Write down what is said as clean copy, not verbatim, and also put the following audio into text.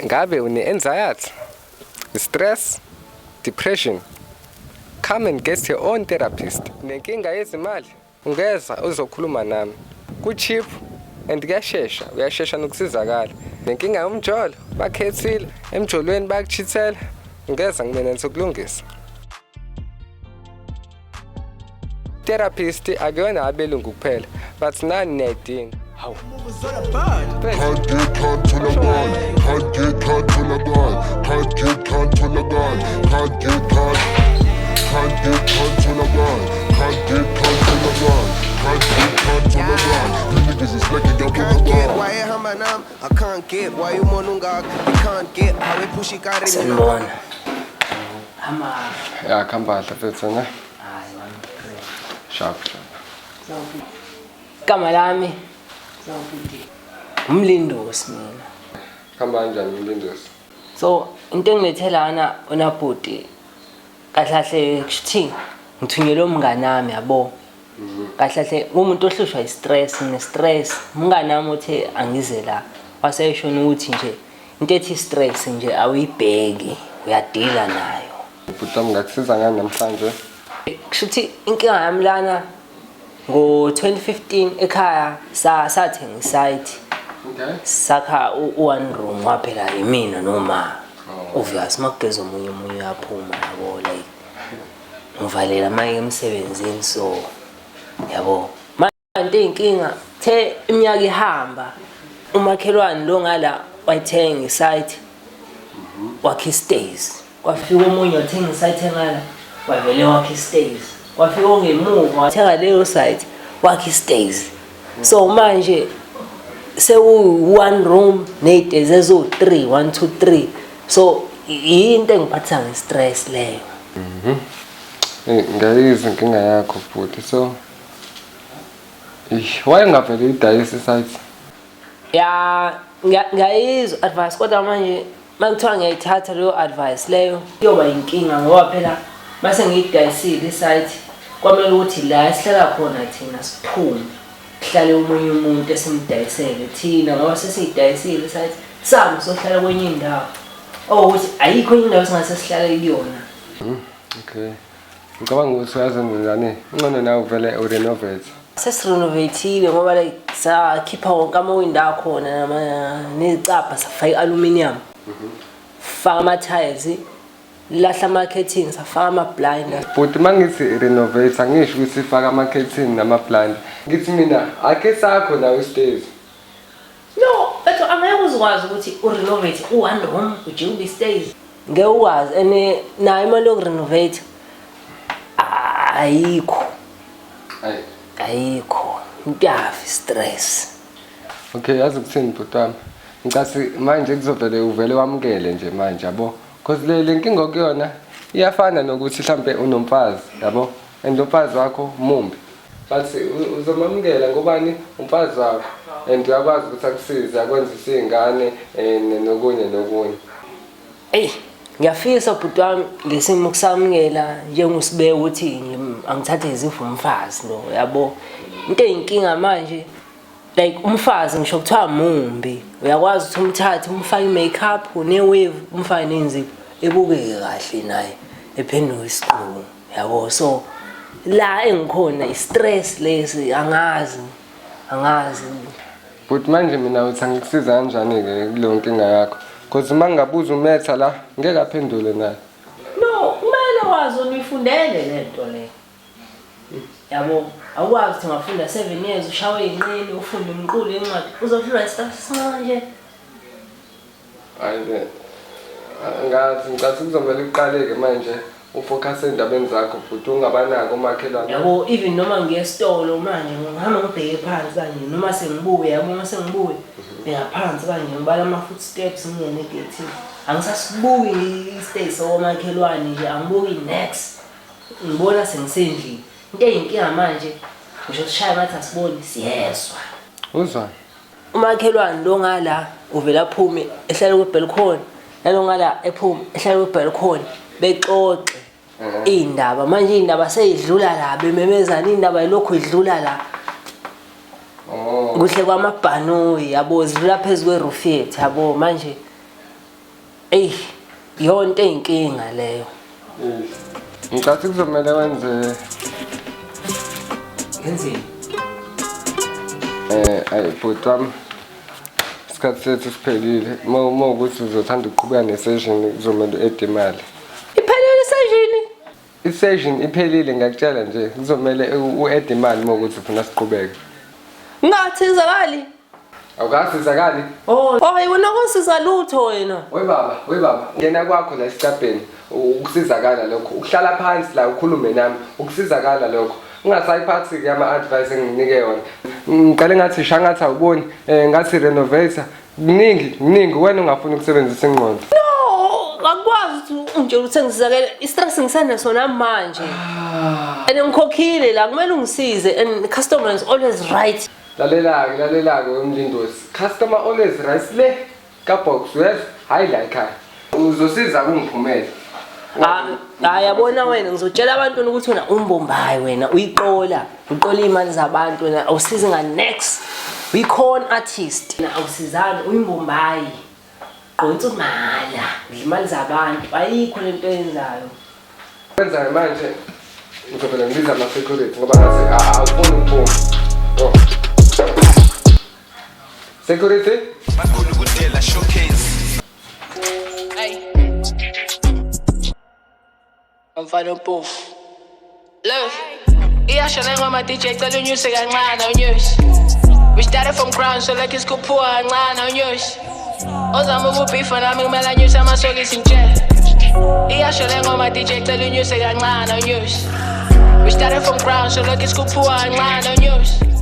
Ngabe une-anxiety, stress, depression? Come and get your own therapist. Nenkinga yezimali? Ungeza uzokhuluma nami. Ku-cheap and kuyashesha, uyashesha nokusizakala. Nenkinga yomjolo, bakhethile, emjolweni bakuchithela. Ungeza ngimene nizokulungisa. Therapist akuyona abelungu kuphela, but nani niyayidinga. Hawu. Can't get to the ball, can't get to the ball, can't get to the ball, can't get to the ball, can't get to the ball, can't get to the ball. You niggas is looking up on the ball. Why hamanam? I can't get why you monungak. You can't get how we push it. Salmon. Hama. Ya khamba hlafethu na. Hayi wami. Sharp. Igama lami Zawubuti. Umlindosi mina. Khamba kanjani umlindosi? So into engithelana unabuti kahlahle kuthi ngithunyelwe umngane nami yabo. Kahlahle umuntu ohlushwa istress ne-stress umngane nami uthe angize la waseyishona ukuthi nje into ethi stress nje awuyibheki uyadila nayo. Ubutami ngakusiza ngani namhlanje? Kushuthi inkinga yami lana ngo-2015 ekhaya sathenga isite. Okay. Sakha u-one room waphela yimina noma obvious makugeza umunye uyaphuma yabo like ngivalela amanye emsebenzini so yabo manje inkinga the iminyaka ihamba umakhelwane lo ngala wayithenga isite wakhe stays kwafika umunye wathenga isite engala wavele wakhe stays wafika ongemuva wathenga leyo site wakhe stays so manje sewu-one room ney'tezi eziwu-3 1 2 3 so yinto engiphathisa nge-stress leyo. Ngayizwa inkinga yakho futhi so wayengavele uyidayisa isite? Ya ngayizwa advice kodwa manje makuthiwa ngiyayithatha leyo advice leyo kuyoba yinkinga ngoba phela mase ngiyidayisile isite kwamele ukuthi la esihlala khona thina siphume sihlale umunye umuntu esimdayisele thina ngoba sesiyidayisile isite sami sohlala kwenye indawo ukuthi ayikho indawo singase sihlale kuyona. Okay. Ngicabanga ukuthi uyazenza njani? Ngcono nawe uvele urenovate. Sesirenovatile ngoba like sakhipha wonke amawindi akhona nezicapha safaka i-aluminium. Faka ama-tiles, lahla ama-curtains, safaka ama-blind. But mangithi renovate angisho ukuthi sifaka ama-curtain nama-blind. Ngithi mina akhe sakho nawe stairs. No, but angeke uzikwazi ukuthi urenovate u-one room uje ube stays. Ngeke ukwazi and nayo imali yokurenovate ayikho. Ayikho. Ngiyafi stress. Okay, yazi ukuthini butwami? Ngicasi manje kuzovele uvele wamukele nje manje yabo. Because le nkinga okuyona iyafana nokuthi mhlambe unomfazi yabo. And umfazi wakho mumbi. But uzomamukela ngobani umfazi wakho and uyakwazi ukuthi akusize akwenza isingane nokunye. Ngiyafisa bhuti wami lesimo kusamukela njengosibeke ukuthi angithathe izifo umfazi lo yabo. Into eyinkinga manje like umfazi ngisho kuthiwa mumbi uyakwazi ukuthi umthathe umfake i-makeup ne-wave umfake nenzipho ebukeke kahle naye ephenduka isiqulu yabo. So la engikhona i-stress lesi angazi. But manje mina uthi angikusiza kanjani-ke kuleyo nkinga yakho? Because uma ngingabuza umetha la ngeke aphendule naye. No, kumele wazi uyifundele lento le. Yabo, awukwazi ukuthi ngafunda 7 years ushawe inqini ufunde umqulu encwadi uzofika istatus manje. Hayi ngathi kuzomela uqaleke manje ufocus endabeni zakho futhi ungabanaki omakhelwane. Yabo, even noma ngiye estolo manje ngihamba ngibheke phansi kanje noma sengibuye yabo uma sengibuye ngiyaphansi kanje ngibala ama footsteps ngiyene egate. Angisasibuki istay somakhelwane nje angibuki next. Ngibona sengisendlini. Into eyinkinga manje ngisho kushaya ngathi asiboni siyezwa. Uzwa? Umakhelwane lo ngala uvela aphume ehlala kwebalcony nalo ngala ephume ehlala kwebalcony bexoxe indaba manje indaba seyidlula la bememezana indaba yilokho idlula la. Kuhle kwamabhanoyi yabo zidlula phezulu kweroof yethu yabo manje eyi yonto eyinkinga leyo. Ngicathi kuzomele wenze Yenzeni? ayi bhuti wami, isikhathi sethu siphelile. Uma ukuthi uzothanda ukuqhubeka ne-session kuzomele u-ede imali. Iphelele iseshini? I-session iphelile ngiyakutshela nje, kuzomele u-ede imali uma ukuthi ufuna siqhubeke. Ngingathizakali? Awukasizakali? Hayi wena kungisiza lutho wena. We baba, ngena kwakho la esicabheni ukusizakala lokho. Ukuhlala phansi la ukhulume nami, ukusizakala lokho. Ungasayiphathi-ke ama-advice enginike yona. Ngiqale ngathi shangathi awuboni, ngathi renovator. Kuningi, wena ungafuni ukusebenzisa ingqondo. No, akwazi ukuthi nje ukuthi ngisizakele. I-stress ngisenaso nami manje. And ngikhokhile la, kumele ungisize and the customer is always right. Lalela-ke wemlindosi. Customer always right le ka-box uyezwa, hayi la ekhaya. Uzosiza kungiphumele. Hayi yabona wena ngizotshela abantu ukuthi wena umbombayi wena uyiqola imali zabantu wena awusizi next we-con artist wena awusizani uyimbombayi qonsa umala imali zabantu ayikho lento eyenzayo. Kwenza manje ngizobela ngibiza ama-security ngoba ngase awufuni ukuphuma. Security? I'm fine poof. Look, iyashona ngoma DJ cela unyuse kancane unyuse. We started from ground so like it's kuphuma kancane unyuse. Ozama ukubeefa nami kumele anyuse amasokisi nje. Iyashona ngoma DJ cela unyuse kancane unyuse. We started from ground so like it's kuphuma kancane unyuse.